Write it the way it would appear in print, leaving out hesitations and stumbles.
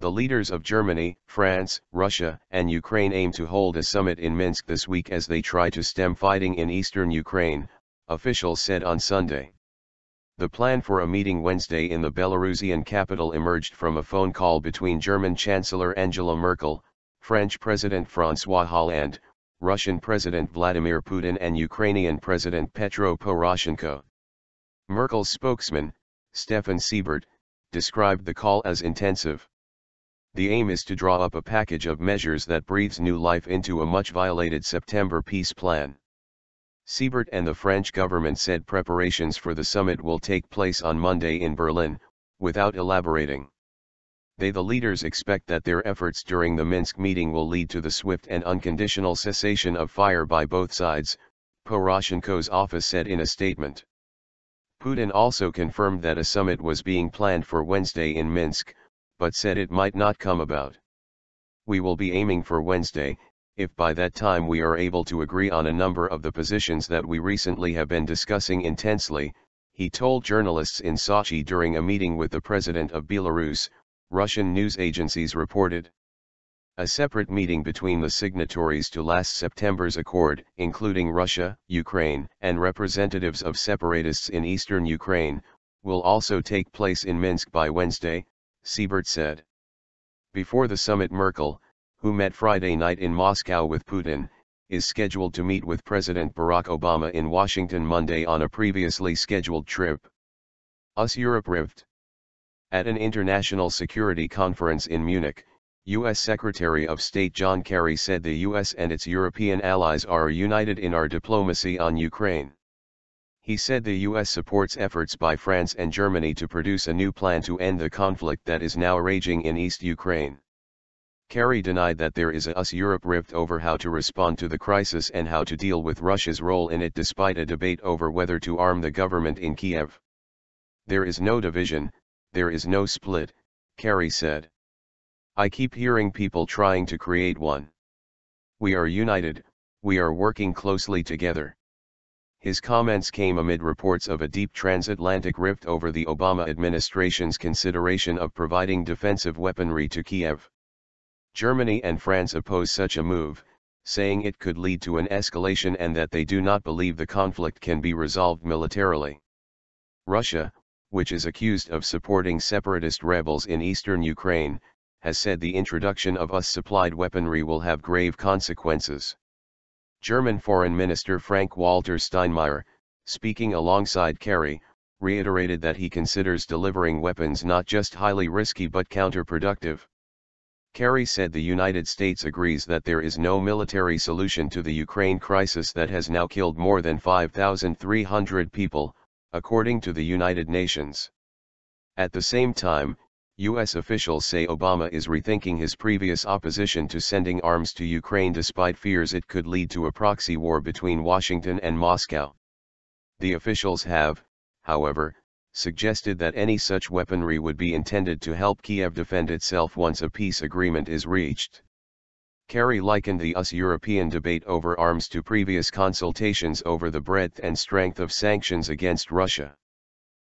The leaders of Germany, France, Russia, and Ukraine aim to hold a summit in Minsk this week as they try to stem fighting in eastern Ukraine, officials said on Sunday. The plan for a meeting Wednesday in the Belarusian capital emerged from a phone call between German Chancellor Angela Merkel, French President François Hollande, Russian President Vladimir Putin and Ukrainian President Petro Poroshenko. Merkel's spokesman, Steffen Seibert, described the call as intensive. The aim is to draw up a package of measures that breathes new life into a much-violated September peace plan. Seibert and the French government said preparations for the summit will take place on Monday in Berlin, without elaborating. The leaders expect that their efforts during the Minsk meeting will lead to the swift and unconditional cessation of fire by both sides, Poroshenko's office said in a statement. Putin also confirmed that a summit was being planned for Wednesday in Minsk, but said it might not come about. We will be aiming for Wednesday, if by that time we are able to agree on a number of the positions that we recently have been discussing intensely, he told journalists in Sochi during a meeting with the president of Belarus, Russian news agencies reported. A separate meeting between the signatories to last September's accord, including Russia, Ukraine, and representatives of separatists in eastern Ukraine, will also take place in Minsk by Wednesday, Seibert said. Before the summit, Merkel, who met Friday night in Moscow with Putin, is scheduled to meet with President Barack Obama in Washington Monday on a previously scheduled trip. US Europe rift. At an international security conference in Munich, U.S. Secretary of State John Kerry said the U.S. and its European allies are united in our diplomacy on Ukraine. He said the U.S. supports efforts by France and Germany to produce a new plan to end the conflict that is now raging in East Ukraine. Kerry denied that there is a US-Europe rift over how to respond to the crisis and how to deal with Russia's role in it, despite a debate over whether to arm the government in Kiev. There is no division, there is no split, Kerry said. I keep hearing people trying to create one. We are united, we are working closely together. His comments came amid reports of a deep transatlantic rift over the Obama administration's consideration of providing defensive weaponry to Kiev. Germany and France oppose such a move, saying it could lead to an escalation and that they do not believe the conflict can be resolved militarily. Russia, which is accused of supporting separatist rebels in eastern Ukraine, has said the introduction of US-supplied weaponry will have grave consequences. German Foreign Minister Frank-Walter Steinmeier, speaking alongside Kerry, reiterated that he considers delivering weapons not just highly risky but counterproductive. Kerry said the United States agrees that there is no military solution to the Ukraine crisis that has now killed more than 5,300 people, according to the United Nations. At the same time, U.S. officials say Obama is rethinking his previous opposition to sending arms to Ukraine despite fears it could lead to a proxy war between Washington and Moscow. The officials have, however, suggested that any such weaponry would be intended to help Kiev defend itself once a peace agreement is reached. Kerry likened the US-European debate over arms to previous consultations over the breadth and strength of sanctions against Russia.